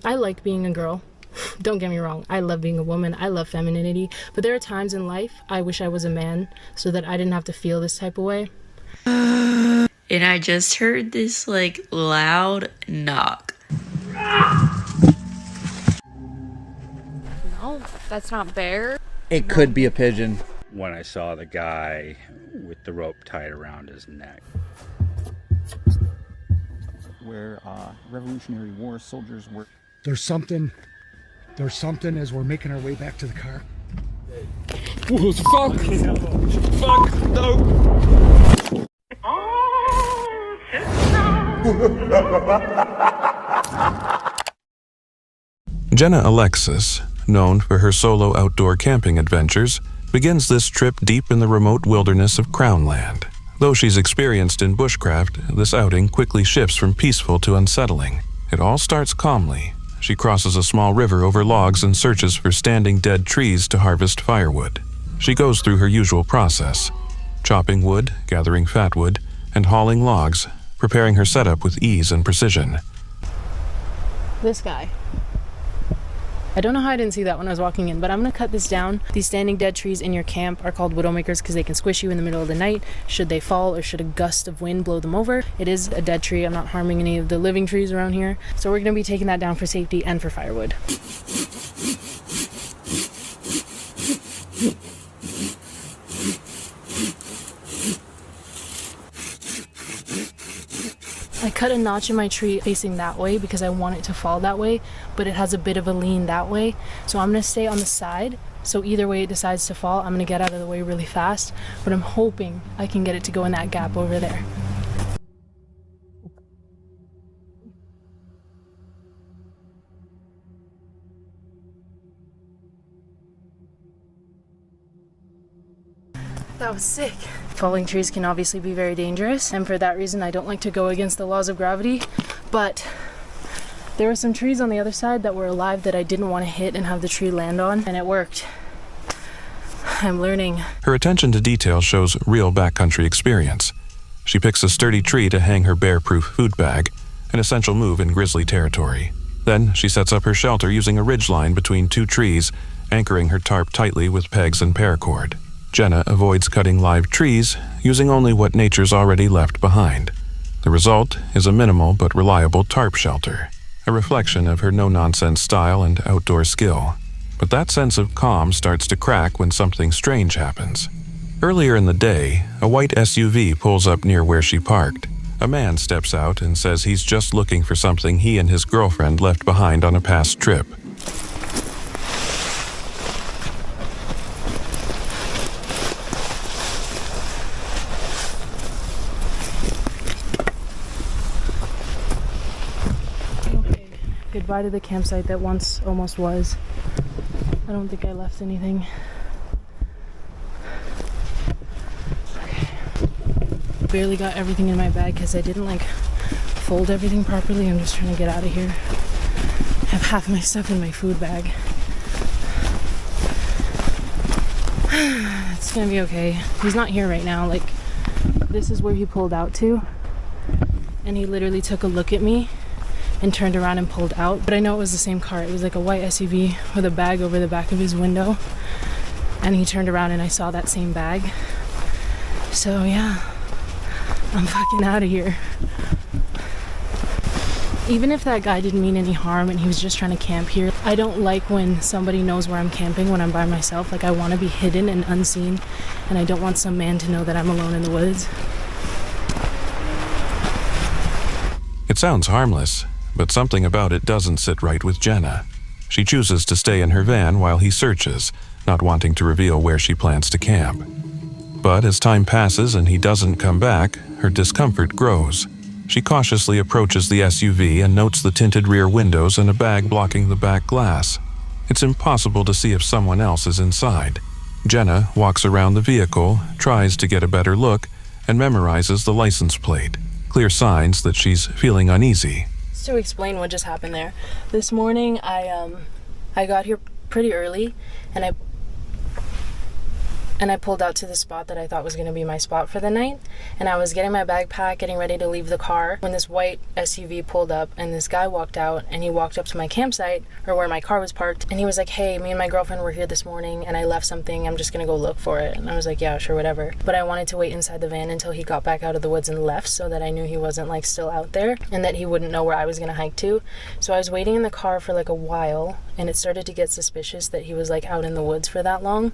I like being a girl. Don't get me wrong, I love being a woman, I love femininity, but there are times in life I wish I was a man so that I didn't have to feel this type of way. And I just heard this like loud knock. No, that's not bear. It could be a pigeon. When I saw the guy with the rope tied around his neck. Where Revolutionary War soldiers were. There's something as we're making our way back to the car. Whoa, fuck! Fuck, no! Jenna Alexis, known for her solo outdoor camping adventures, begins this trip deep in the remote wilderness of Crown Land. Though she's experienced in bushcraft, this outing quickly shifts from peaceful to unsettling. It all starts calmly. She crosses a small river over logs and searches for standing dead trees to harvest firewood. She goes through her usual process, chopping wood, gathering fatwood, and hauling logs, preparing her setup with ease and precision. This guy. I don't know how I didn't see that when I was walking in, but I'm going to cut this down. These standing dead trees in your camp are called widowmakers because they can squish you in the middle of the night should they fall or should a gust of wind blow them over. It is a dead tree. I'm not harming any of the living trees around here. So we're going to be taking that down for safety and for firewood. I cut a notch in my tree facing that way because I want it to fall that way, but it has a bit of a lean that way. So I'm gonna stay on the side. So either way it decides to fall, I'm gonna get out of the way really fast, but I'm hoping I can get it to go in that gap over there. That was sick. Falling trees can obviously be very dangerous, and for that reason I don't like to go against the laws of gravity, but there were some trees on the other side that were alive that I didn't want to hit and have the tree land on, and it worked. I'm learning. Her attention to detail shows real backcountry experience. She picks a sturdy tree to hang her bear-proof food bag, an essential move in grizzly territory. Then she sets up her shelter using a ridgeline between two trees, anchoring her tarp tightly with pegs and paracord. Jenna avoids cutting live trees, using only what nature's already left behind. The result is a minimal but reliable tarp shelter, a reflection of her no-nonsense style and outdoor skill. But that sense of calm starts to crack when something strange happens. Earlier in the day, a white SUV pulls up near where she parked. A man steps out and says he's just looking for something he and his girlfriend left behind on a past trip. Goodbye to the campsite that once almost was. I don't think I left anything. Okay. Barely got everything in my bag because I didn't fold everything properly. I'm just trying to get out of here. I have half my stuff in my food bag. It's gonna be okay. He's not here right now. This is where he pulled out to. And he literally took a look at me and turned around and pulled out. But I know it was the same car. It was like a white SUV with a bag over the back of his window. And he turned around and I saw that same bag. So yeah, I'm fucking out of here. Even if that guy didn't mean any harm and he was just trying to camp here, I don't like when somebody knows where I'm camping when I'm by myself. I want to be hidden and unseen, and I don't want some man to know that I'm alone in the woods. It sounds harmless, but something about it doesn't sit right with Jenna. She chooses to stay in her van while he searches, not wanting to reveal where she plans to camp. But as time passes and he doesn't come back, her discomfort grows. She cautiously approaches the SUV and notes the tinted rear windows and a bag blocking the back glass. It's impossible to see if someone else is inside. Jenna walks around the vehicle, tries to get a better look, and memorizes the license plate, clear signs that she's feeling uneasy. To explain what just happened there. This morning I got here pretty early and and I pulled out to the spot that I thought was going to be my spot for the night. And I was getting my backpack, getting ready to leave the car, when this white SUV pulled up and this guy walked out, and he walked up to my campsite, or where my car was parked, and he was like, hey, me and my girlfriend were here this morning and I left something, I'm just going to go look for it. And I was like, yeah, sure, whatever. But I wanted to wait inside the van until he got back out of the woods and left, so that I knew he wasn't like still out there and that he wouldn't know where I was going to hike to. So I was waiting in the car for like a while, and it started to get suspicious that he was like out in the woods for that long.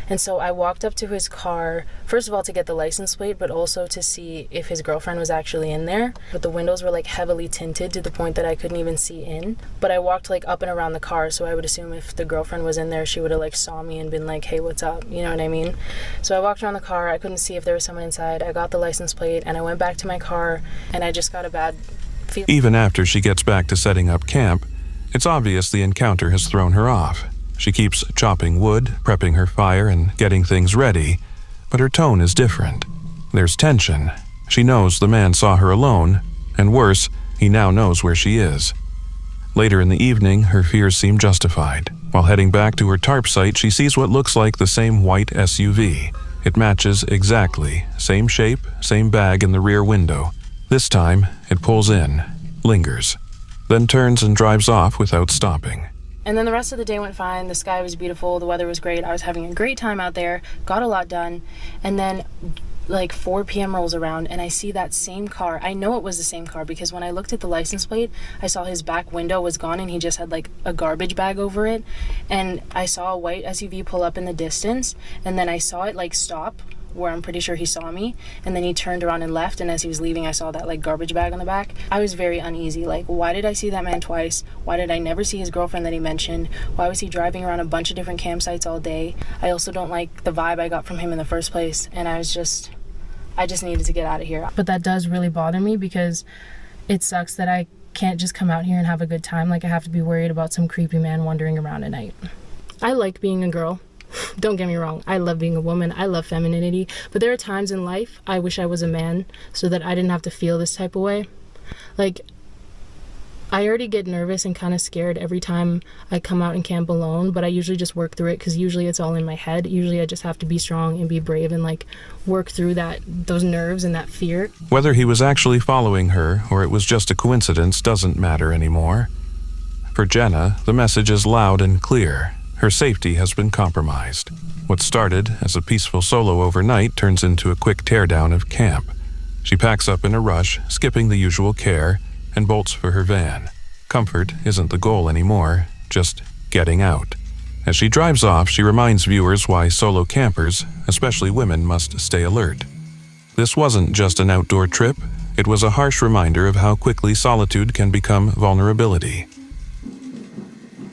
And so I walked up to his car, first of all to get the license plate, but also to see if his girlfriend was actually in there. But the windows were like heavily tinted to the point that I couldn't even see in. But I walked like up and around the car, so I would assume if the girlfriend was in there, she would have like saw me and been like, hey, what's up? You know what I mean? So I walked around the car, I couldn't see if there was someone inside. I got the license plate and I went back to my car, and I just got a bad feeling. Even after she gets back to setting up camp, it's obvious the encounter has thrown her off. She keeps chopping wood, prepping her fire, and getting things ready, but her tone is different. There's tension. She knows the man saw her alone, and worse, he now knows where she is. Later in the evening, her fears seem justified. While heading back to her tarp site, she sees what looks like the same white SUV. It matches exactly. Same shape, same bag in the rear window. This time, it pulls in, lingers, then turns and drives off without stopping. And then the rest of the day went fine. The sky was beautiful. The weather was great. I was having a great time out there. Got a lot done. And then like 4 p.m. rolls around and I see that same car. I know it was the same car because when I looked at the license plate, I saw his back window was gone and he just had like a garbage bag over it. And I saw a white SUV pull up in the distance, and then I saw it like stop where I'm pretty sure he saw me, and then he turned around and left, and as he was leaving I saw that like garbage bag on the back. I was very uneasy, like why did I see that man twice? Why did I never see his girlfriend that he mentioned? Why was he driving around a bunch of different campsites all day? I also don't like the vibe I got from him in the first place, and I just needed to get out of here. But that does really bother me because it sucks that I can't just come out here and have a good time. Like I have to be worried about some creepy man wandering around at night. I like being a girl. Don't get me wrong, I love being a woman, I love femininity, but there are times in life I wish I was a man so that I didn't have to feel this type of way. Like, I already get nervous and kind of scared every time I come out and camp alone, but I usually just work through it because usually it's all in my head. Usually I just have to be strong and be brave and like work through those nerves and that fear. Whether he was actually following her or it was just a coincidence doesn't matter anymore. For Jenna, the message is loud and clear. Her safety has been compromised. What started as a peaceful solo overnight turns into a quick teardown of camp. She packs up in a rush, skipping the usual care, and bolts for her van. Comfort isn't the goal anymore, just getting out. As she drives off, she reminds viewers why solo campers, especially women, must stay alert. This wasn't just an outdoor trip, it was a harsh reminder of how quickly solitude can become vulnerability.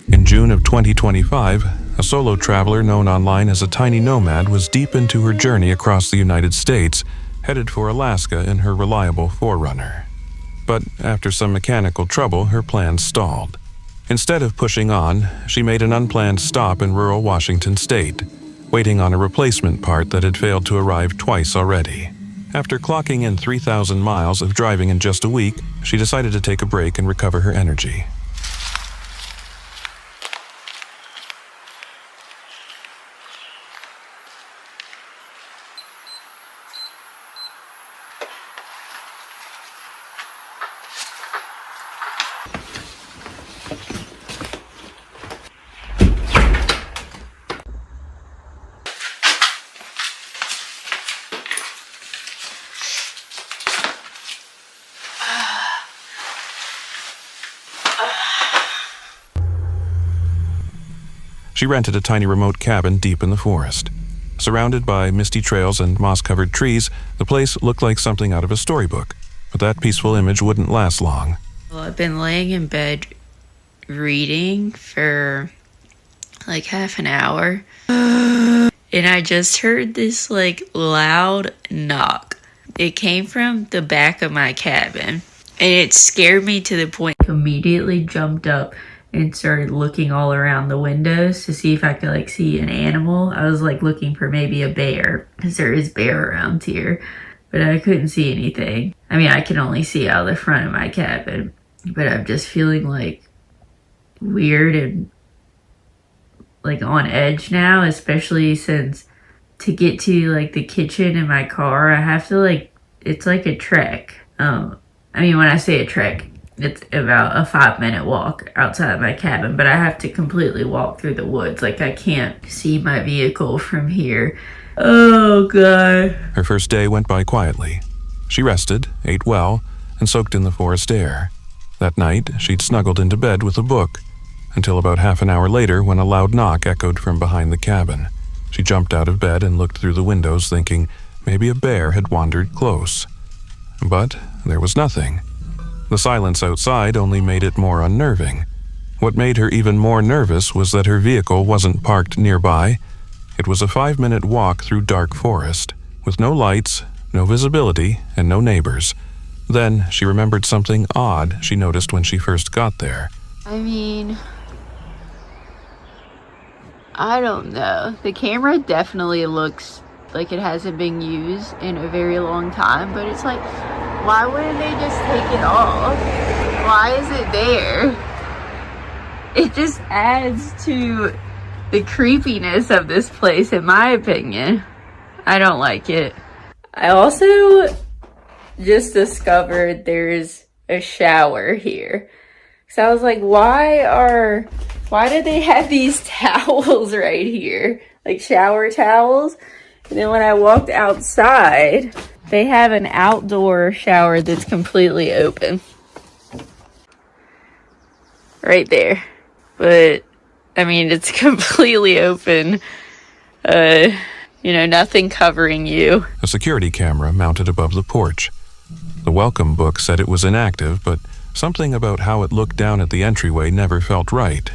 In June of 2025, a solo traveler known online as a tiny nomad was deep into her journey across the United States, headed for Alaska in her reliable 4Runner. But after some mechanical trouble, her plans stalled. Instead of pushing on, she made an unplanned stop in rural Washington state, waiting on a replacement part that had failed to arrive twice already. After clocking in 3,000 miles of driving in just a week, she decided to take a break and recover her energy. She rented a tiny remote cabin deep in the forest. Surrounded by misty trails and moss-covered trees, the place looked like something out of a storybook. But that peaceful image wouldn't last long. Well, I've been laying in bed reading for like half an hour. And I just heard this like loud knock. It came from the back of my cabin. And it scared me to the point I immediately jumped up and started looking all around the windows to see if I could like see an animal. I was like looking for maybe a bear because there is bear around here, but I couldn't see anything. I mean, I can only see out the front of my cabin, but I'm just feeling like weird and like on edge now, especially since to get to like the kitchen in my car, I have to like, it's like a trek. I mean, when I say a trek, it's about a 5-minute walk outside my cabin, but I have to completely walk through the woods. Like, I can't see my vehicle from here. Oh, God. Her first day went by quietly. She rested, ate well, and soaked in the forest air. That night, she'd snuggled into bed with a book, until about half an hour later when a loud knock echoed from behind the cabin. She jumped out of bed and looked through the windows, thinking maybe a bear had wandered close. But there was nothing. The silence outside only made it more unnerving. What made her even more nervous was that her vehicle wasn't parked nearby. It was a 5-minute walk through dark forest, with no lights, no visibility, and no neighbors. Then she remembered something odd she noticed when she first got there. I mean, I don't know. The camera definitely looks like it hasn't been used in a very long time, but it's like, why wouldn't they just take it off? Why is it there? It just adds to the creepiness of this place, in my opinion. I don't like it. I also just discovered there's a shower here. So I was like, why do they have these towels right here? Like shower towels? And then when I walked outside, they have an outdoor shower that's completely open. Right there. But, I mean, it's completely open. Nothing covering you. A security camera mounted above the porch. The welcome book said it was inactive, but something about how it looked down at the entryway never felt right.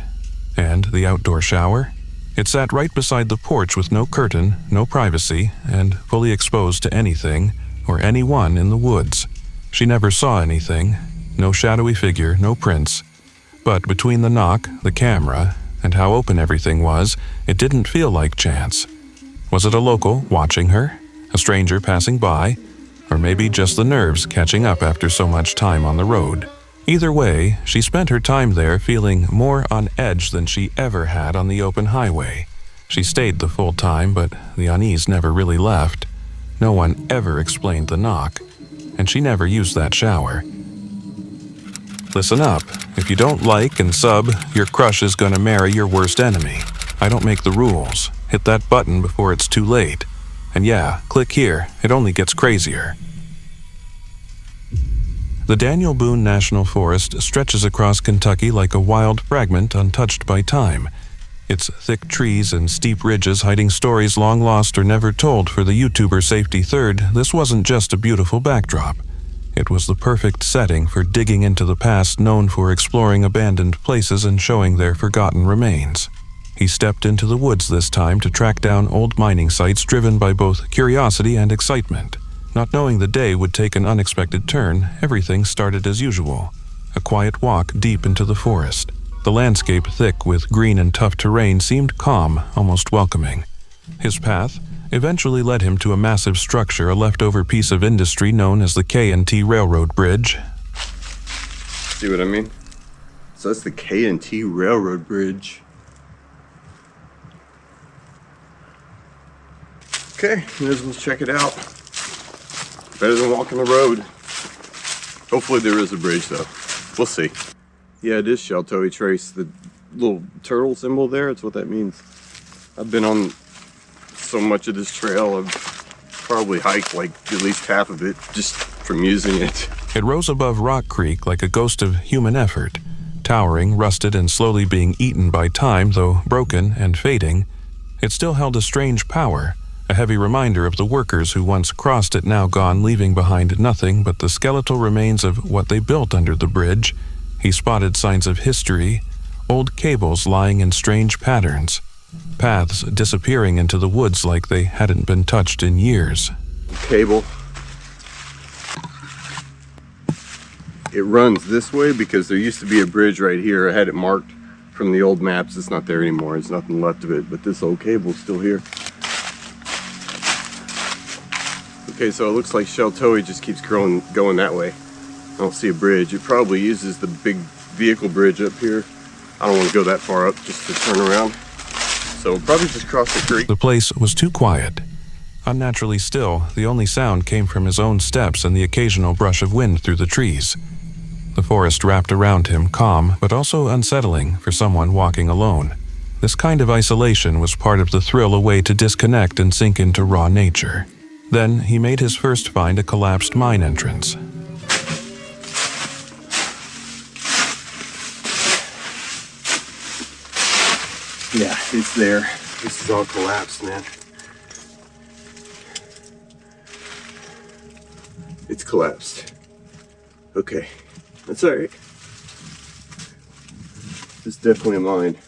And the outdoor shower? It sat right beside the porch with no curtain, no privacy, and fully exposed to anything or anyone in the woods. She never saw anything, no shadowy figure, no prints. But between the knock, the camera, and how open everything was, it didn't feel like chance. Was it a local watching her? A stranger passing by? Or maybe just the nerves catching up after so much time on the road? Either way, she spent her time there feeling more on edge than she ever had on the open highway. She stayed the full time, but the unease never really left. No one ever explained the knock, and she never used that shower. Listen up. If you don't like and sub, your crush is gonna marry your worst enemy. I don't make the rules. Hit that button before it's too late. And yeah, click here. It only gets crazier. The Daniel Boone National Forest stretches across Kentucky like a wild fragment untouched by time. Its thick trees and steep ridges hiding stories long lost or never told for the YouTuber Safety Third, this wasn't just a beautiful backdrop. It was the perfect setting for digging into the past known for exploring abandoned places and showing their forgotten remains. He stepped into the woods this time to track down old mining sites driven by both curiosity and excitement. Not knowing the day would take an unexpected turn, everything started as usual. A quiet walk deep into the forest. The landscape, thick with green and tough terrain, seemed calm, almost welcoming. His path eventually led him to a massive structure, a leftover piece of industry known as the K&T Railroad Bridge. See what I mean? So that's the K&T Railroad Bridge. Okay, may as well check it out. Better than walking the road. Hopefully there is a bridge though. We'll see. Yeah, it is Sheltoe Trace. The little turtle symbol there, it's what that means. I've been on so much of this trail, I've probably hiked like at least half of it just from using it. It rose above Rock Creek like a ghost of human effort. Towering, rusted, and slowly being eaten by time, though broken and fading, it still held a strange power. A heavy reminder of the workers who once crossed it, now gone, leaving behind nothing but the skeletal remains of what they built under the bridge. He spotted signs of history, old cables lying in strange patterns, paths disappearing into the woods like they hadn't been touched in years. Cable. It runs this way because there used to be a bridge right here. I had it marked from the old maps. It's not there anymore. There's nothing left of it, but this old cable's still here. Okay, so it looks like Sheltoe just keeps going that way. I don't see a bridge. It probably uses the big vehicle bridge up here. I don't want to go that far up just to turn around. So we'll probably just cross the creek. The place was too quiet. Unnaturally still, the only sound came from his own steps and the occasional brush of wind through the trees. The forest wrapped around him, calm but also unsettling for someone walking alone. This kind of isolation was part of the thrill, a way to disconnect and sink into raw nature. Then he made his first find, a collapsed mine entrance. Yeah, it's there. This is all collapsed, man. It's collapsed. Okay, that's all right. This is definitely a mine.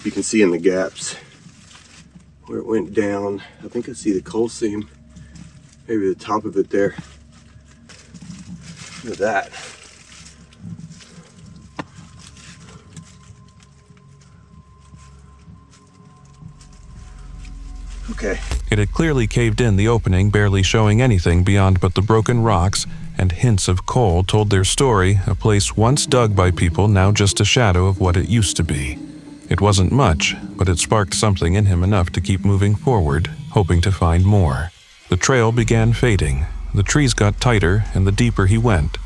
You can see in the gaps where it went down. I think I see the coal seam. Maybe the top of it there. Look at that. Okay. It had clearly caved in, the opening barely showing anything beyond but the broken rocks, and hints of coal told their story, a place once dug by people, now just a shadow of what it used to be. It wasn't much, but it sparked something in him enough to keep moving forward, hoping to find more. The trail began fading. The trees got tighter, and the deeper he went,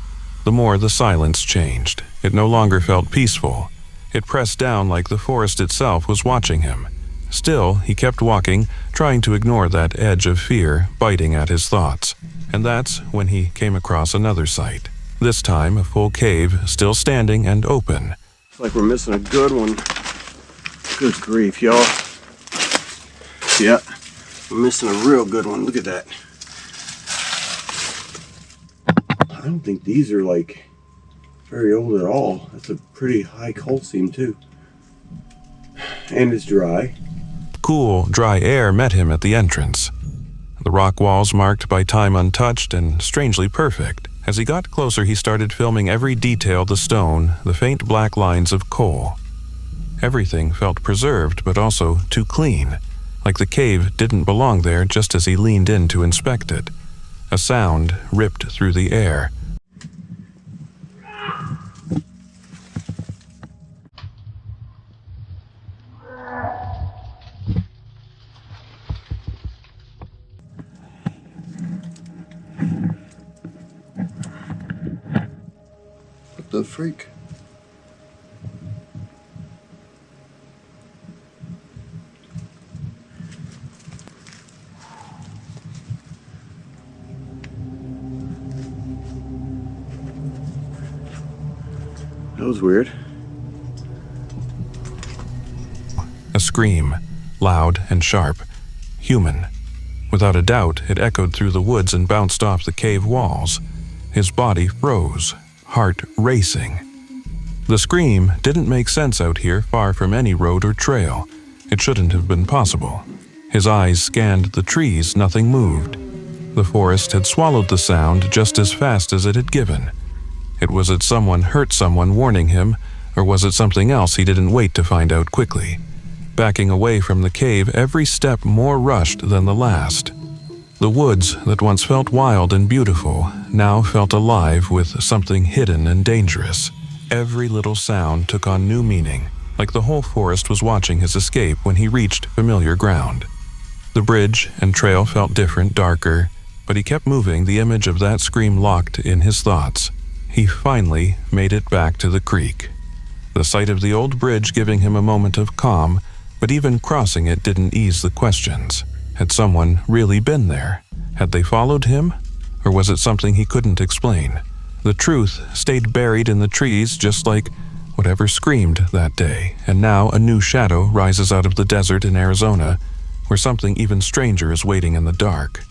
the more the silence changed. It no longer felt peaceful. It pressed down like the forest itself was watching him. Still, he kept walking, trying to ignore that edge of fear biting at his thoughts. And that's when he came across another sight. This time, a full cave, still standing and open. It's like we're missing a good one. Good grief, y'all. Yeah, we're missing a real good one. Look at that. I don't think these are like very old at all. That's a pretty high coal seam too. And it's dry. Cool, dry air met him at the entrance. The rock walls marked by time untouched and strangely perfect. As he got closer, he started filming every detail: the stone, the faint black lines of coal. Everything felt preserved, but also too clean, like the cave didn't belong there. Just as he leaned in to inspect it, a sound ripped through the air. What the freak? That was weird. A scream, loud and sharp, human. Without a doubt, it echoed through the woods and bounced off the cave walls. His body froze, heart racing. The scream didn't make sense out here, far from any road or trail. It shouldn't have been possible. His eyes scanned the trees, nothing moved. The forest had swallowed the sound just as fast as it had given. Was it someone hurt someone warning him, or was it something else he didn't wait to find out quickly? Backing away from the cave, every step more rushed than the last. The woods that once felt wild and beautiful now felt alive with something hidden and dangerous. Every little sound took on new meaning, like the whole forest was watching his escape when he reached familiar ground. The bridge and trail felt different, darker, but he kept moving, the image of that scream locked in his thoughts. He finally made it back to the creek. The sight of the old bridge giving him a moment of calm, but even crossing it didn't ease the questions. Had someone really been there? Had they followed him? Or was it something he couldn't explain? The truth stayed buried in the trees, just like whatever screamed that day, and now a new shadow rises out of the desert in Arizona, where something even stranger is waiting in the dark.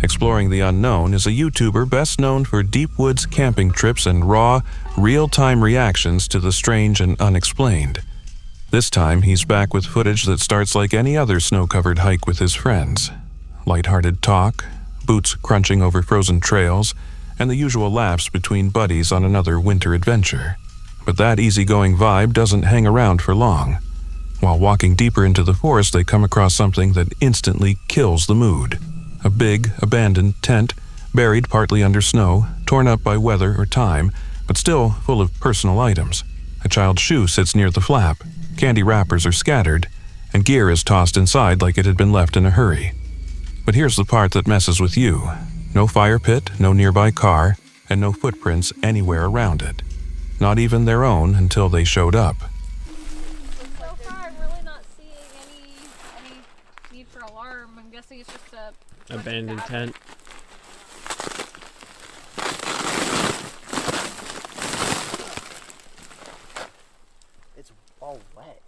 Exploring the Unknown is a YouTuber best known for deep woods camping trips and raw, real-time reactions to the strange and unexplained. This time, he's back with footage that starts like any other snow-covered hike with his friends. Lighthearted talk, boots crunching over frozen trails, and the usual laughs between buddies on another winter adventure. But that easygoing vibe doesn't hang around for long. While walking deeper into the forest, they come across something that instantly kills the mood. A big, abandoned tent, buried partly under snow, torn up by weather or time, but still full of personal items. A child's shoe sits near the flap, candy wrappers are scattered, and gear is tossed inside like it had been left in a hurry. But here's the part that messes with you. No fire pit, no nearby car, and no footprints anywhere around it. Not even their own until they showed up. So far, I'm really not seeing any need for alarm. I'm guessing it's just a abandoned tent. It's all wet.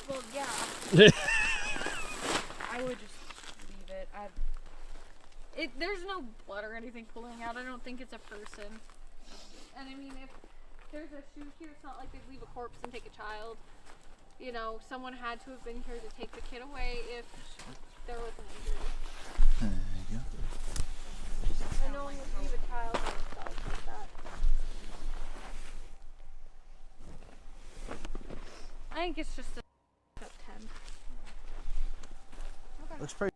Well, yeah. I would just leave it. There's no blood or anything pulling out. I don't think it's a person. And I mean, if there's a shoe here, it's not like they leave a corpse and take a child. You know, someone had to have been here to take the kid away if there was an injury. There you go. And no one would leave a child on themselves like that. I think it's just a tent. Okay. Looks pretty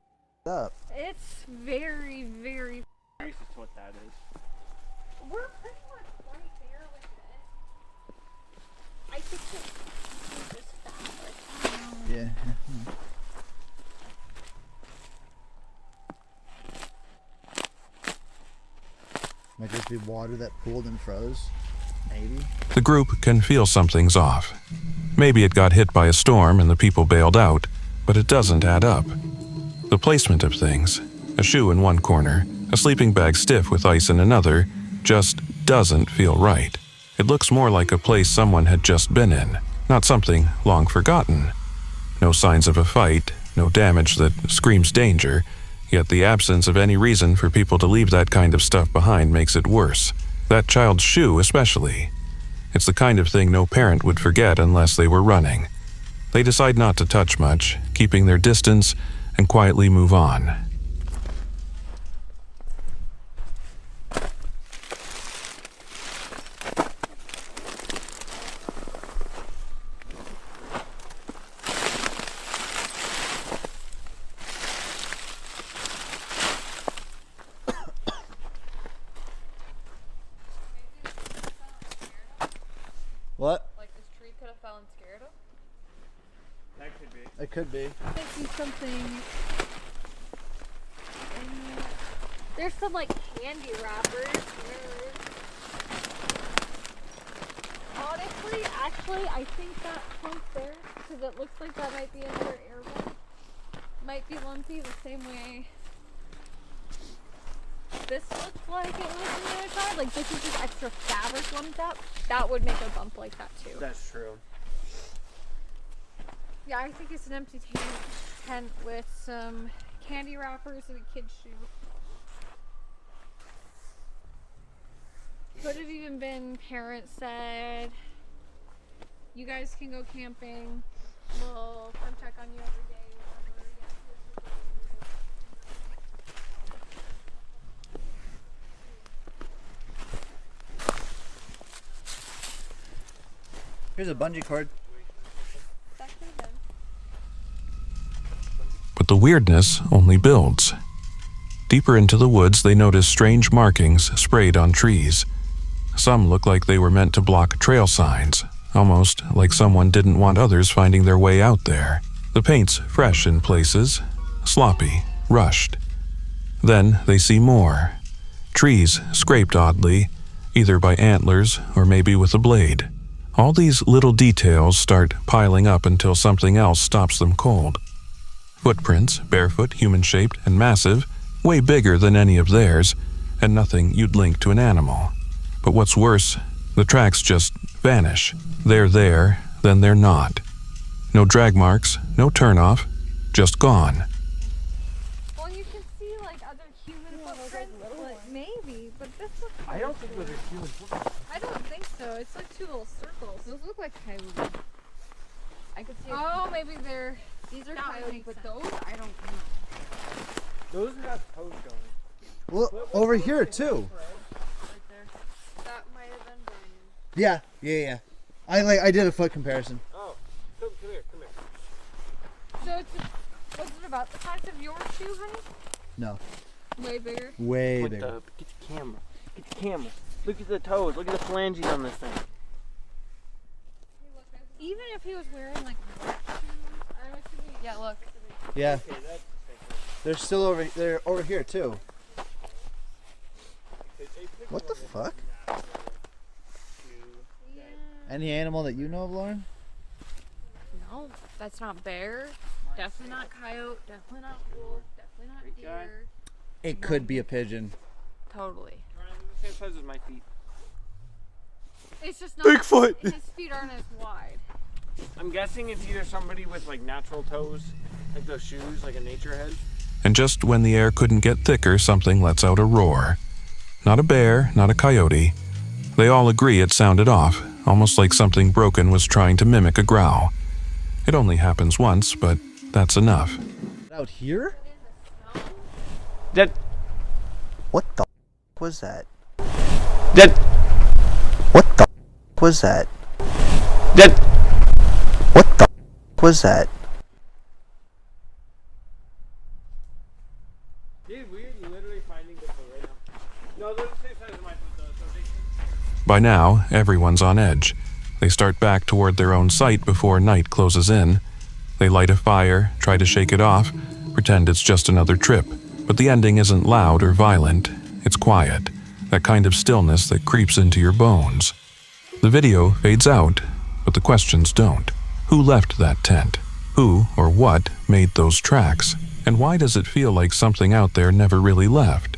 up. It's very, very. Curious as to what that is. We're pretty much right there with it. I think it's just fabric. Yeah. Might just be water that pooled and froze. Maybe. The group can feel something's off. Maybe it got hit by a storm and the people bailed out, but it doesn't add up. The placement of things, a shoe in one corner, a sleeping bag stiff with ice in another, just doesn't feel right. It looks more like a place someone had just been in, not something long forgotten. No signs of a fight, no damage that screams danger, yet the absence of any reason for people to leave that kind of stuff behind makes it worse. That child's shoe especially. It's the kind of thing no parent would forget unless they were running. They decide not to touch much, keeping their distance, and quietly move on. What? Like this tree could have fell and scared him? That could be. It could be. I see something. There's some like candy wrappers. Honestly, actually, I think that trunk there, because it looks like that might be another air vent, might be lumpy the same way this looks like it was on the other side. Like this is just extra fabric lumped up. That would make a bump like that too. That's true. Yeah, I think it's an empty tent with some candy wrappers and a kid's shoe. Could have even been parents said, you guys can go camping. We'll come check on you every day. Here's a bungee cord. But the weirdness only builds. Deeper into the woods, they notice strange markings sprayed on trees. Some look like they were meant to block trail signs, almost like someone didn't want others finding their way out there. The paint's fresh in places, sloppy, rushed. Then they see more. Trees scraped oddly, either by antlers or maybe with a blade. All these little details start piling up until something else stops them cold. Footprints, barefoot, human-shaped, and massive, way bigger than any of theirs, and nothing you'd link to an animal. But what's worse, the tracks just vanish. They're there, then they're not. No drag marks, no turnoff, just gone. Well, you can see like other human footprints, but maybe, but this looks I don't think those are human footprints. I don't think so. It's like two little circles. Those look like coyotes. I could see. Oh, maybe these are that coyotes, makes but sense. those I don't know. Those have toes going. Well, over here too. Right there. That might have been Brian. Yeah. I did a foot comparison. Oh, come here. So was it about the size of your shoe, honey? No. Way bigger. Way What bigger. Get the camera. Get the camera. Look at the toes. Look at the phalanges on this thing. Even if he was wearing like wet shoes, I'm assuming Yeah, look. Yeah. They're still over. They're over here too. What the fuck? Any animal that you know of, Lauren? No, that's not bear. Definitely not coyote. Definitely not wolf. Definitely not deer. It could be a pigeon. Totally. Same size as my feet. It's just not. Bigfoot. His feet aren't as wide. I'm guessing it's either somebody with like natural toes, like those shoes, like a nature head. And just when the air couldn't get thicker, something lets out a roar. Not a bear, not a coyote. They all agree it sounded off, almost like something broken was trying to mimic a growl. It only happens once, but that's enough. Out here? That. What the was that? That. What the was that? That. What the was that? Dude, we're literally finding Bigfoot right now. No, they're the same size as my foot though, so they can... By now, everyone's on edge. They start back toward their own site before night closes in. They light a fire, try to shake it off, pretend it's just another trip. But the ending isn't loud or violent. It's quiet, that kind of stillness that creeps into your bones. The video fades out, but the questions don't. Who left that tent? Who or what made those tracks? And why does it feel like something out there never really left?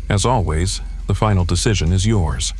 As always, the final decision is yours.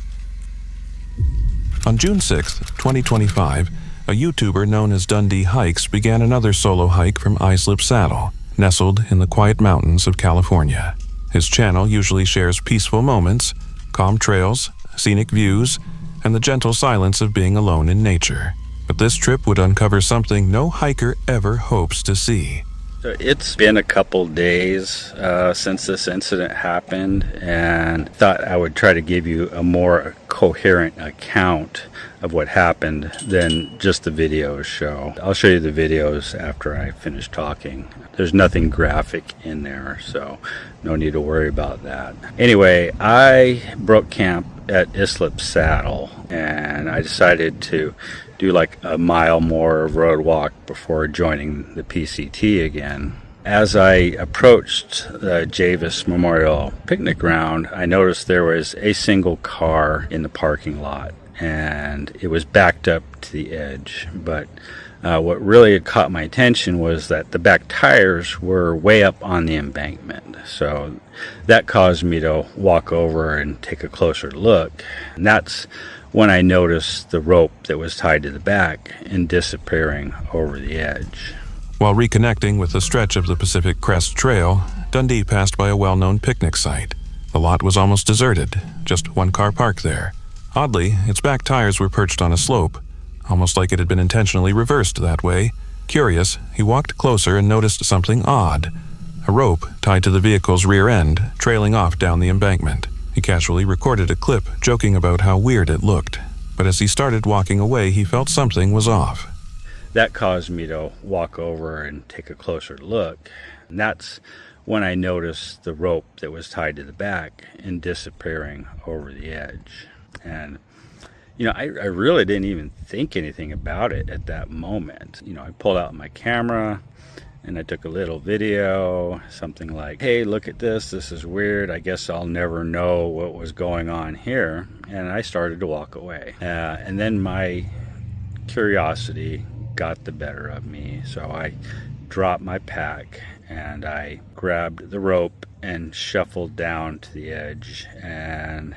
On June 6, 2025, a YouTuber known as Dundee Hikes began another solo hike from Islip Saddle, nestled in the quiet mountains of California. His channel usually shares peaceful moments, calm trails, scenic views, and the gentle silence of being alone in nature. But this trip would uncover something no hiker ever hopes to see. So it's been a couple days since this incident happened, and thought I would try to give you a more coherent account of what happened than just the videos show. I'll show you the videos after I finish talking. There's nothing graphic in there, so no need to worry about that. Anyway, I broke camp at Islip Saddle, and I decided to do like a mile more road walk before joining the PCT again. As I approached the Javis Memorial Picnic Ground, I noticed there was a single car in the parking lot, and it was backed up to the edge. But what really caught my attention was that the back tires were way up on the embankment. So that caused me to walk over and take a closer look. And that's when I noticed the rope that was tied to the back and disappearing over the edge. While reconnecting with the stretch of the Pacific Crest Trail, Dundee passed by a well-known picnic site. The lot was almost deserted, just one car parked there. Oddly, its back tires were perched on a slope, almost like it had been intentionally reversed that way. Curious, he walked closer and noticed something odd. A rope tied to the vehicle's rear end, trailing off down the embankment. He casually recorded a clip, joking about how weird it looked. But as he started walking away, he felt something was off. That caused me to walk over and take a closer look. And that's when I noticed the rope that was tied to the back and disappearing over the edge. And, you know, I really didn't even think anything about it at that moment. You know, I pulled out my camera and I took a little video, something like, hey, look at this is weird, I guess I'll never know what was going on here. And I started to walk away. And then my curiosity got the better of me, so I dropped my pack and I grabbed the rope and shuffled down to the edge. And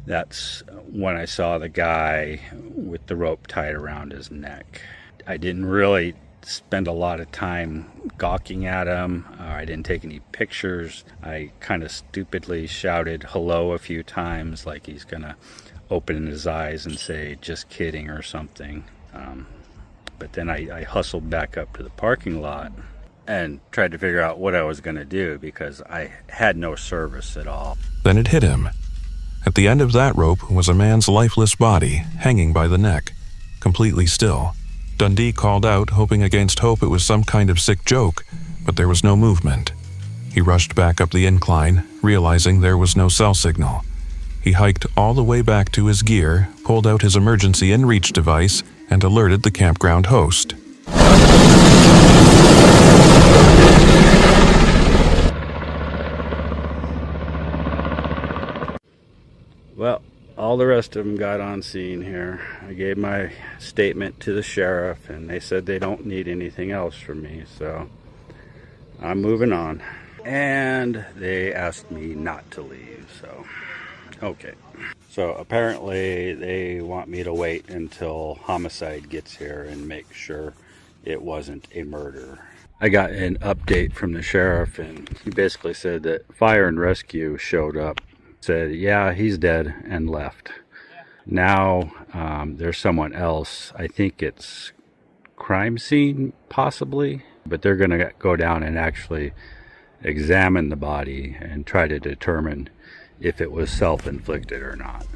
that's when I saw the guy with the rope tied around his neck. I didn't really spend a lot of time gawking at him. I didn't take any pictures. I kind of stupidly shouted hello a few times, like he's gonna open his eyes and say just kidding or something. But then I hustled back up to the parking lot and tried to figure out what I was gonna do, because I had no service at all. Then it hit him. At the end of that rope was a man's lifeless body, hanging by the neck, completely still. Dundee called out, hoping against hope it was some kind of sick joke, but there was no movement. He rushed back up the incline, realizing there was no cell signal. He hiked all the way back to his gear, pulled out his emergency inReach device, and alerted the campground host. all the rest of them got on scene here. I gave my statement to the sheriff, and they said they don't need anything else from me, so I'm moving on. And they asked me not to leave, so okay. So apparently they want me to wait until homicide gets here and make sure it wasn't a murder. I got an update from the sheriff, and he basically said that fire and rescue showed up, said, yeah, he's dead, and left. Now there's someone else. I think it's crime scene, possibly, but they're going to go down and actually examine the body and try to determine if it was self-inflicted or not.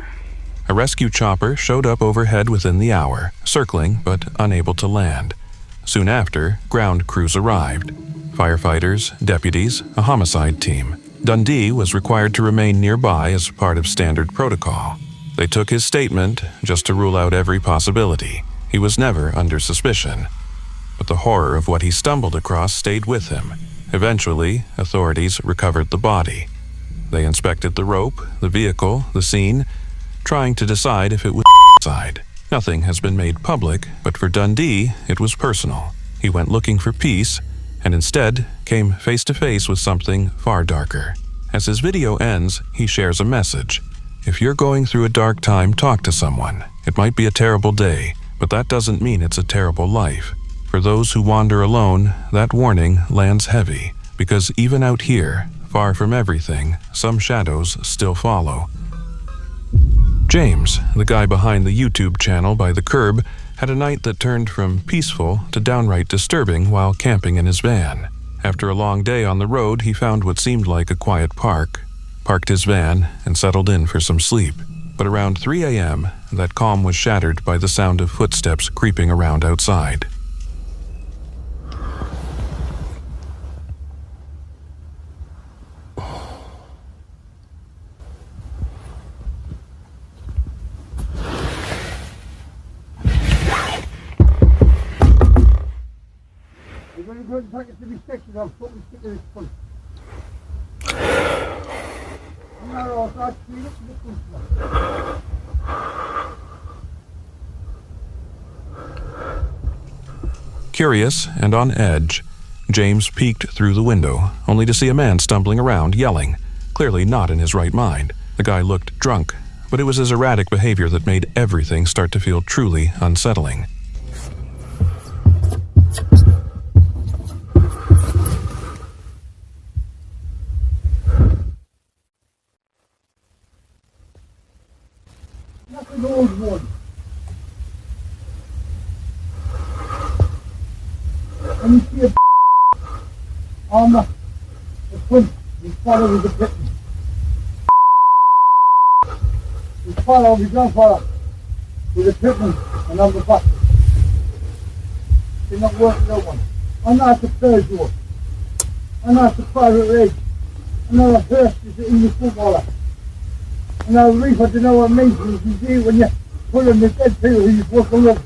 A rescue chopper showed up overhead within the hour, circling but unable to land. Soon after, ground crews arrived. Firefighters, deputies, a homicide team. Dundee was required to remain nearby as part of standard protocol. They took his statement just to rule out every possibility. He was never under suspicion. But the horror of what he stumbled across stayed with him. Eventually, authorities recovered the body. They inspected the rope, the vehicle, the scene, trying to decide if it was suicide. Nothing has been made public, but for Dundee, it was personal. He went looking for peace, and instead came face to face with something far darker. As his video ends, he shares a message. If you're going through a dark time, talk to someone. It might be a terrible day, but that doesn't mean it's a terrible life. For those who wander alone, that warning lands heavy, because even out here, far from everything, some shadows still follow. James, the guy behind the YouTube channel By the Curb, had a night that turned from peaceful to downright disturbing while camping in his van. After a long day on the road, he found what seemed like a quiet park, parked his van, and settled in for some sleep. But around 3 a.m., that calm was shattered by the sound of footsteps creeping around outside. Curious and on edge, James peeked through the window, only to see a man stumbling around, yelling, clearly not in his right mind. The guy looked drunk, but it was his erratic behavior that made everything start to feel truly unsettling. An old one. And you see a on the front, his father was a bit. His father, his grandfather, was a pitman, and I'm the back. Did not work no one. I'm not the third door. I'm not the private league. I'm not a first is an English footballer. And I really want to know what it means you see when you put in the dead people who you're supposed to love.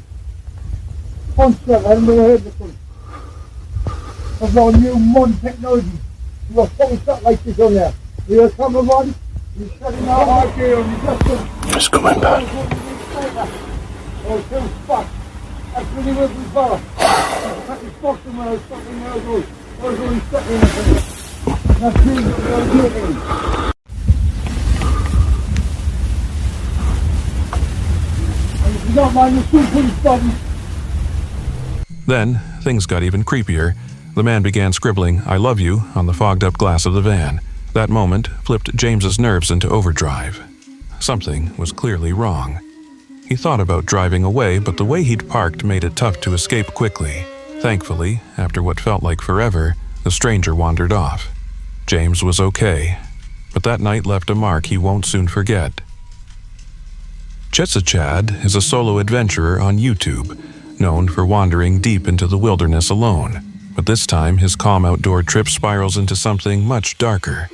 Concept, I've never heard this one. Of our new modern technology. You got fucking stuff like this on there. You got camera on, you're shutting out our gear on your dust. It's coming back. Oh, too fuck. That's really what we follow. I cut his box when I was fucking years old. I was only stuck in it. That's really what I was doing. Then, things got even creepier. The man began scribbling, "I love you," on the fogged-up glass of the van. That moment flipped James's nerves into overdrive. Something was clearly wrong. He thought about driving away, but the way he'd parked made it tough to escape quickly. Thankfully, after what felt like forever, the stranger wandered off. James was okay, but that night left a mark he won't soon forget. Chad is a solo adventurer on YouTube, known for wandering deep into the wilderness alone. But this time, his calm outdoor trip spirals into something much darker.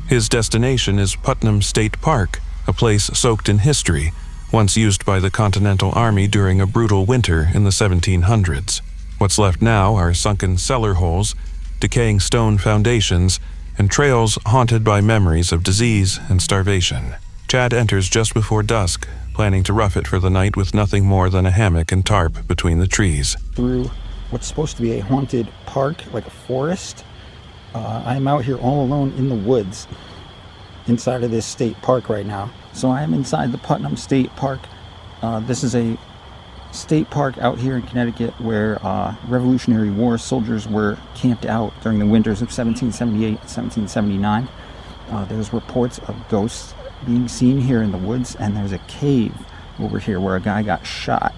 His destination is Putnam State Park, a place soaked in history, once used by the Continental Army during a brutal winter in the 1700s. What's left now are sunken cellar holes, decaying stone foundations, and trails haunted by memories of disease and starvation. Chad enters just before dusk, planning to rough it for the night with nothing more than a hammock and tarp between the trees. Through what's supposed to be a haunted park, like a forest. I'm out here all alone in the woods inside of this state park right now. So I am inside the Putnam State Park. This is a state park out here in Connecticut where Revolutionary War soldiers were camped out during the winters of 1778 and 1779. There's reports of ghosts being seen here in the woods, and there's a cave over here where a guy got shot.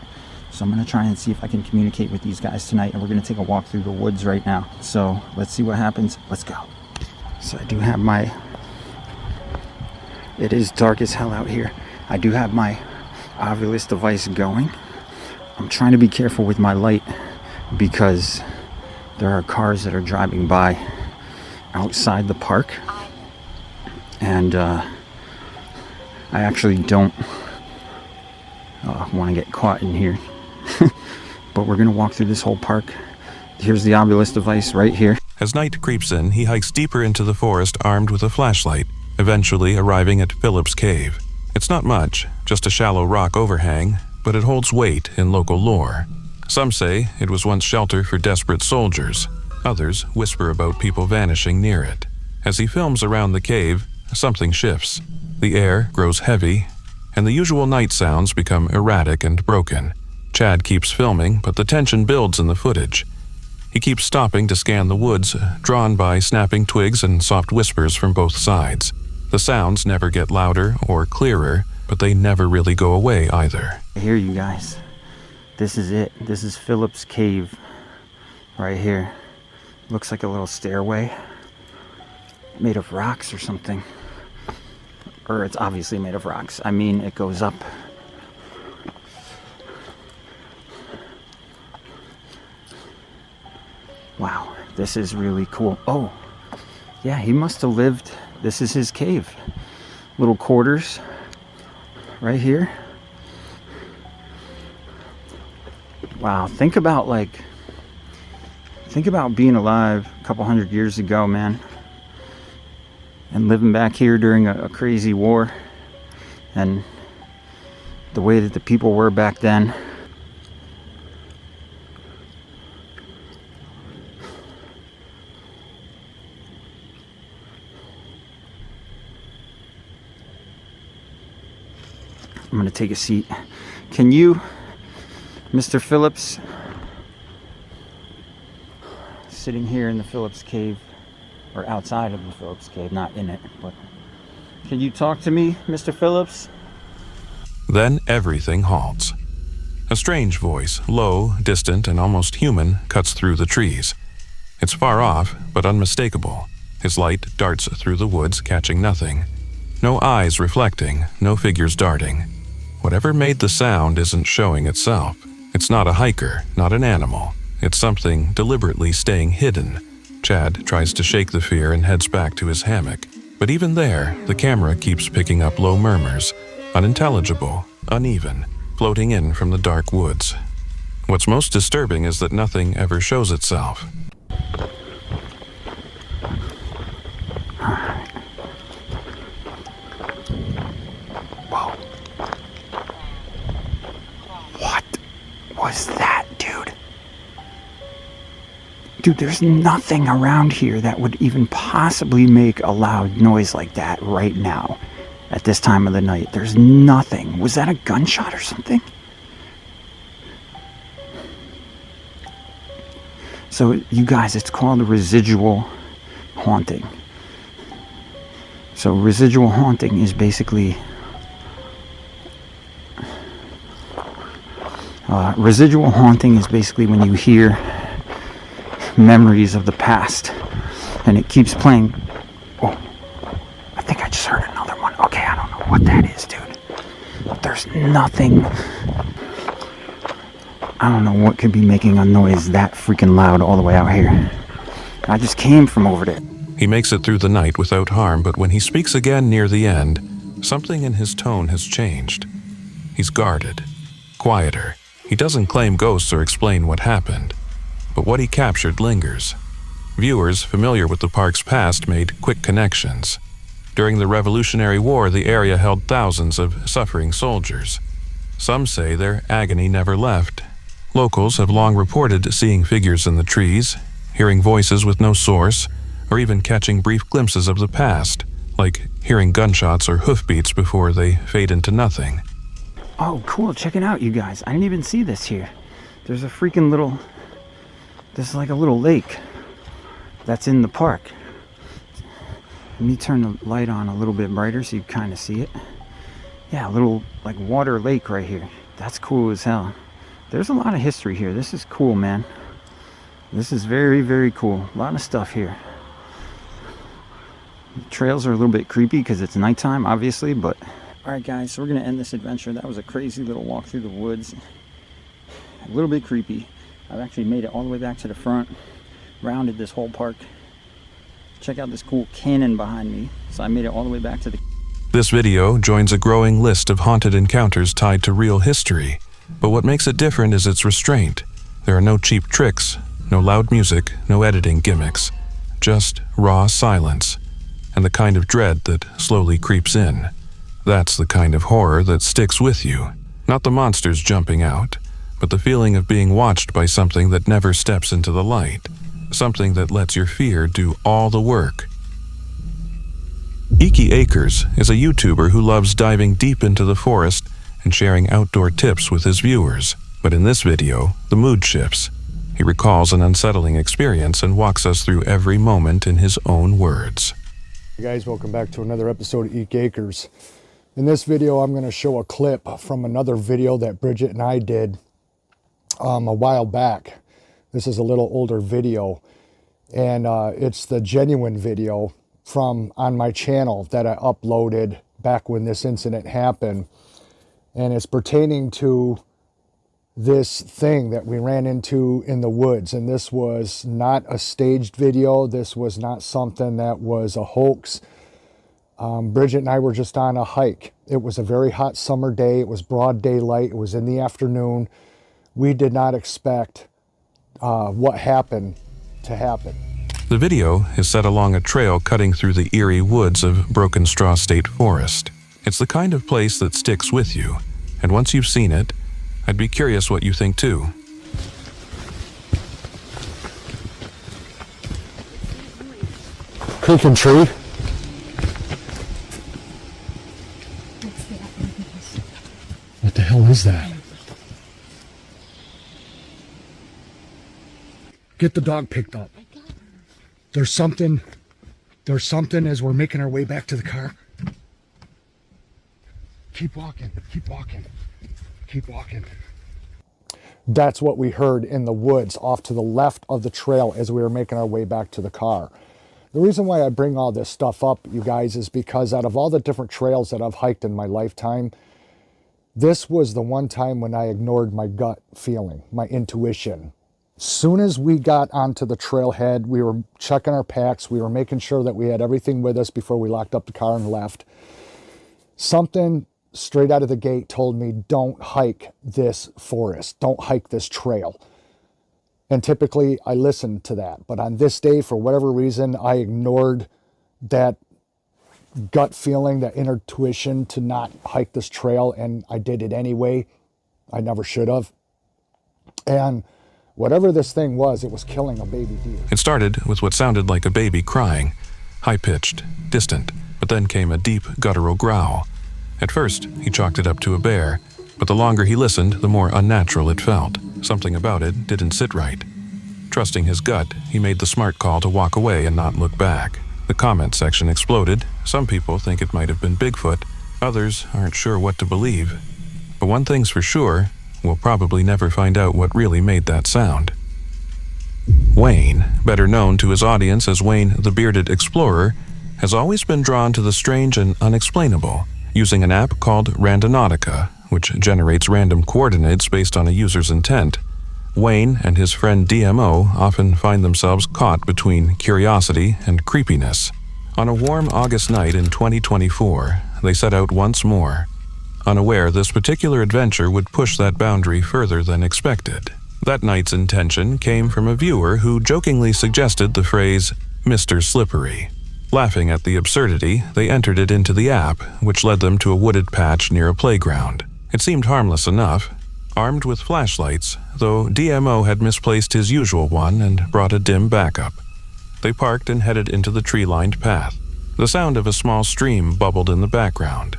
So I'm going to try and see if I can communicate with these guys tonight, and we're going to take a walk through the woods right now. So let's see what happens. Let's go. So I do have my... It is dark as hell out here. I do have my Ovilus device going. I'm trying to be careful with my light because there are cars that are driving by outside the park, and I actually don't want to get caught in here. But we're gonna walk through this whole park. Here's the Ovilus device right here. As night creeps in, he hikes deeper into the forest armed with a flashlight, eventually arriving at Philip's Cave. It's not much, just a shallow rock overhang, but it holds weight in local lore. Some say it was once shelter for desperate soldiers. Others whisper about people vanishing near it. As he films around the cave, something shifts. The air grows heavy, and the usual night sounds become erratic and broken. Chad keeps filming, but the tension builds in the footage. He keeps stopping to scan the woods, drawn by snapping twigs and soft whispers from both sides. The sounds never get louder or clearer, but they never really go away either. Here, you guys. This is it. This is Philip's Cave right here. Looks like a little stairway made of rocks or something. Or it's obviously made of rocks. I mean, it goes up. Wow, this is really cool. Oh, yeah, he must have lived. This is his cave. Little quarters right here. Wow, think about being alive a couple hundred years ago, man, and living back here during a crazy war, and the way that the people were back then. I'm gonna take a seat. Can you, Mr. Phillips, sitting here in the Phillips Cave, or outside of the Phillips Cave, not in it, but can you talk to me, Mr. Phillips? Then everything halts. A strange voice, low, distant, and almost human, cuts through the trees. It's far off, but unmistakable. His light darts through the woods, catching nothing. No eyes reflecting, no figures darting. Whatever made the sound isn't showing itself. It's not a hiker, not an animal. It's something deliberately staying hidden. Chad tries to shake the fear and heads back to his hammock. But even there, the camera keeps picking up low murmurs, unintelligible, uneven, floating in from the dark woods. What's most disturbing is that nothing ever shows itself. Whoa. What was that, dude? Dude, there's nothing around here that would even possibly make a loud noise like that right now at this time of the night. There's nothing. Was that a gunshot or something? So, you guys, it's called a residual haunting. So, residual haunting is basically... residual haunting is basically when you hear memories of the past and it keeps playing. Oh, I think I just heard another one. Okay, I don't know what that is, dude. There's nothing. I don't know what could be making a noise that freaking loud all the way out here. I just came from over there. He makes it through the night without harm, but when he speaks again near the end, something in his tone has changed. He's guarded, quieter. He doesn't claim ghosts or explain what happened, but what he captured lingers. Viewers familiar with the park's past made quick connections. During the Revolutionary War, the area held thousands of suffering soldiers. Some say their agony never left. Locals have long reported seeing figures in the trees, hearing voices with no source, or even catching brief glimpses of the past, like hearing gunshots or hoofbeats before they fade into nothing. Oh, cool. Check it out, you guys. I didn't even see this here. There's a freaking little... This is like a little lake that's in the park. Let me turn the light on a little bit brighter so you kind of see it. Yeah, a little like water lake right here. That's cool as hell. There's a lot of history here. This is cool, man. This is very, very cool. A lot of stuff here. The trails are a little bit creepy because it's nighttime, obviously, but... Alright guys, so we're going to end this adventure. That was a crazy little walk through the woods. A little bit creepy. I've actually made it all the way back to the front. Rounded this whole park. Check out this cool cannon behind me. So I made it all the way back to the... This video joins a growing list of haunted encounters tied to real history. But what makes it different is its restraint. There are no cheap tricks, no loud music, no editing gimmicks. Just raw silence. And the kind of dread that slowly creeps in. That's the kind of horror that sticks with you. Not the monsters jumping out, but the feeling of being watched by something that never steps into the light. Something that lets your fear do all the work. Iki Acres is a YouTuber who loves diving deep into the forest and sharing outdoor tips with his viewers. But in this video, the mood shifts. He recalls an unsettling experience and walks us through every moment in his own words. Hey guys, welcome back to another episode of Iki Acres. In this video, I'm going to show a clip from another video that Bridget and I did a while back. This is a little older video, and it's the genuine video from on my channel that I uploaded back when this incident happened. And it's pertaining to this thing that we ran into in the woods. And this was not a staged video. This was not something that was a hoax. Bridget and I were just on a hike. It was a very hot summer day. It was broad daylight. It was in the afternoon. We did not expect what happened to happen. The video is set along a trail cutting through the eerie woods of Broken Straw State Forest. It's the kind of place that sticks with you, and once you've seen it, I'd be curious what you think too. Creaking tree. What the hell is that? Get the dog picked up. There's something as we're making our way back to the car. Keep walking, keep walking, keep walking. That's what we heard in the woods off to the left of the trail as we were making our way back to the car. The reason why I bring all this stuff up, you guys, is because out of all the different trails that I've hiked in my lifetime, this was the one time when I ignored my gut feeling, my intuition. Soon as we got onto the trailhead, we were checking our packs. We were making sure that we had everything with us before we locked up the car and left. Something straight out of the gate told me, don't hike this forest. Don't hike this trail. And typically I listened to that. But on this day, for whatever reason, I ignored that gut feeling, that intuition to not hike this trail. And I did it anyway. I never should have. And whatever this thing was, it was killing a baby deer. It started with what sounded like a baby crying, high-pitched, distant, but then came a deep, guttural growl. At first, he chalked it up to a bear, but the longer he listened, the more unnatural it felt. Something about it didn't sit right. Trusting his gut, he made the smart call to walk away and not look back. The comment section exploded. Some people think it might have been Bigfoot. Others aren't sure what to believe. But one thing's for sure, we'll probably never find out what really made that sound. Wayne, better known to his audience as Wayne the Bearded Explorer, has always been drawn to the strange and unexplainable, using an app called Randonautica, which generates random coordinates based on a user's intent. Wayne and his friend DMO often find themselves caught between curiosity and creepiness. On a warm August night in 2024, they set out once more, unaware this particular adventure would push that boundary further than expected. That night's intention came from a viewer who jokingly suggested the phrase, Mr. Slippery. Laughing at the absurdity, they entered it into the app, which led them to a wooded patch near a playground. It seemed harmless enough. Armed with flashlights, though DMO had misplaced his usual one and brought a dim backup. They parked and headed into the tree-lined path. The sound of a small stream bubbled in the background.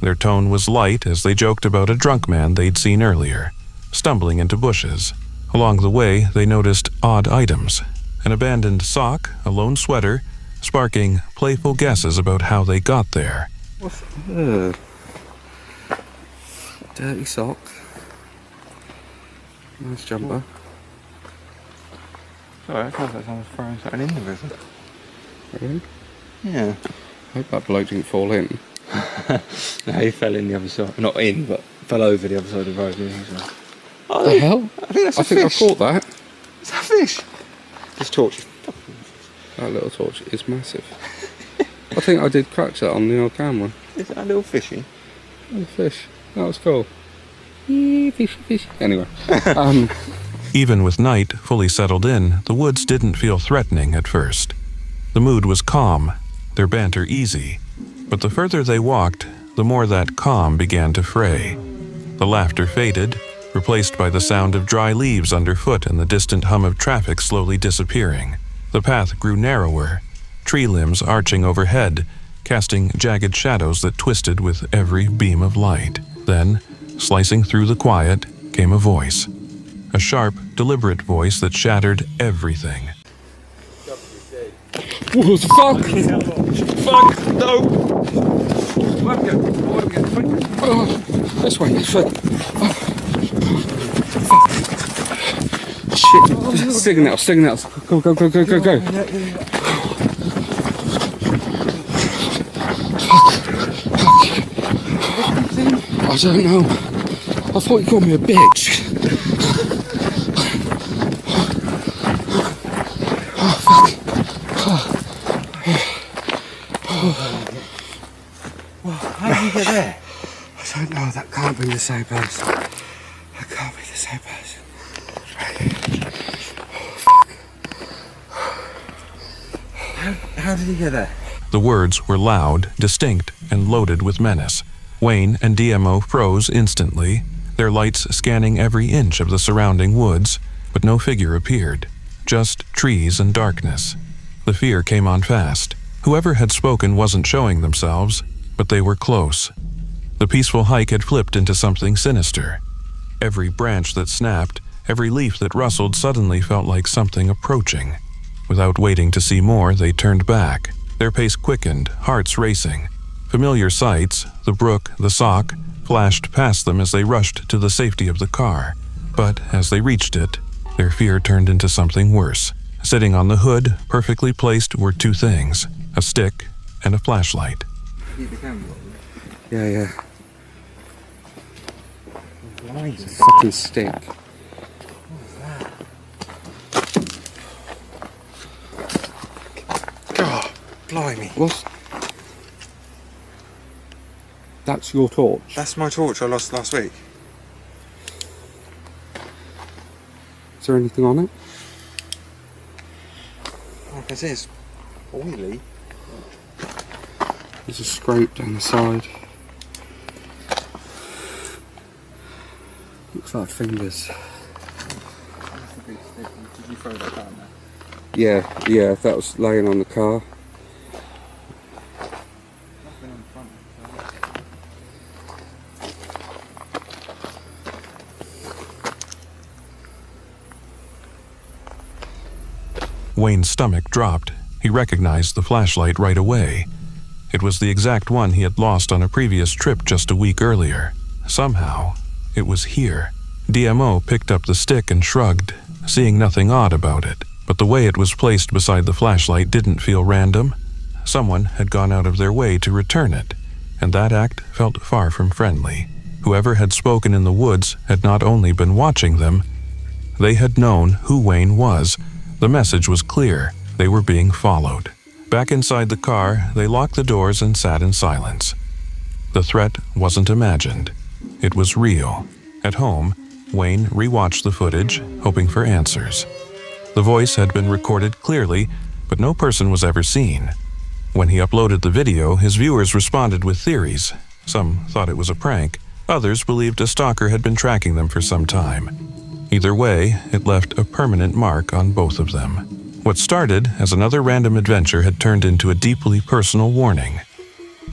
Their tone was light as they joked about a drunk man they'd seen earlier, stumbling into bushes. Along the way, they noticed odd items. An abandoned sock, a lone sweater, sparking playful guesses about how they got there. What's dirty sock. Nice jumper. Sorry, I thought that someone was throwing something in the river. Really? Yeah. I hope that bloke didn't fall in. No, he fell in the other side. Not in, but fell over the other side of the road. So. What the hell? I think that's a fish. I caught that. Is that a fish? This torch is that little torch is massive. I think I did catch that on the old camera. Is that a little fishy? Little fish. That was cool. Fishy. Anyway. Even with night fully settled in, the woods didn't feel threatening at first. The mood was calm, their banter easy, but the further they walked, the more that calm began to fray. The laughter faded, replaced by the sound of dry leaves underfoot and the distant hum of traffic slowly disappearing. The path grew narrower, tree limbs arching overhead, casting jagged shadows that twisted with every beam of light. Then, slicing through the quiet, came a voice. A sharp, deliberate voice that shattered everything. What the fuck? Fuck! No! This way. Shit! Signals. Go. I don't know. I thought you called me a bitch. Well, how did you get there? I don't know, that can't be the same person. That can't be the same person. How did he get there? The words were loud, distinct, and loaded with menace. Wayne and DMO froze instantly, their lights scanning every inch of the surrounding woods, but no figure appeared. Just trees and darkness. The fear came on fast. Whoever had spoken wasn't showing themselves, but they were close. The peaceful hike had flipped into something sinister. Every branch that snapped, every leaf that rustled suddenly felt like something approaching. Without waiting to see more, they turned back. Their pace quickened, hearts racing. Familiar sights, the brook, the sock, flashed past them as they rushed to the safety of the car. But as they reached it, their fear turned into something worse. Sitting on the hood, perfectly placed, were two things: a stick and a flashlight. Yeah. It's a fucking stick. God, blimey. What? That's your torch? That's my torch I lost last week. Is there anything on it? Like I say, it's oily. There's a scrape down the side. Looks like fingers. Did you throw that down there? Yeah, that was laying on the car. Nothing on the front. Wayne's stomach dropped. He recognized the flashlight right away. It was the exact one he had lost on a previous trip just a week earlier. Somehow, it was here. DMO picked up the stick and shrugged, seeing nothing odd about it. But the way it was placed beside the flashlight didn't feel random. Someone had gone out of their way to return it, and that act felt far from friendly. Whoever had spoken in the woods had not only been watching them, they had known who Wayne was. The message was clear. They were being followed. Back inside the car, they locked the doors and sat in silence. The threat wasn't imagined. It was real. At home, Wayne rewatched the footage, hoping for answers. The voice had been recorded clearly, but no person was ever seen. When he uploaded the video, his viewers responded with theories. Some thought it was a prank. Others believed a stalker had been tracking them for some time. Either way, it left a permanent mark on both of them. What started as another random adventure had turned into a deeply personal warning.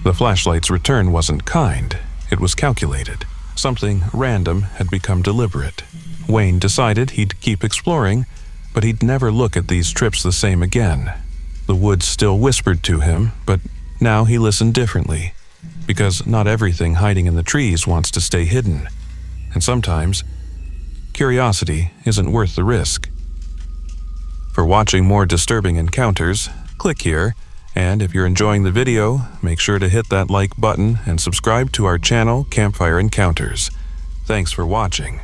The flashlight's return wasn't kind, it was calculated. Something random had become deliberate. Wayne decided he'd keep exploring, but he'd never look at these trips the same again. The woods still whispered to him, but now he listened differently, because not everything hiding in the trees wants to stay hidden. And sometimes, curiosity isn't worth the risk. For watching more disturbing encounters, click here, and if you're enjoying the video, make sure to hit that like button and subscribe to our channel, Campfire Encounters. Thanks for watching.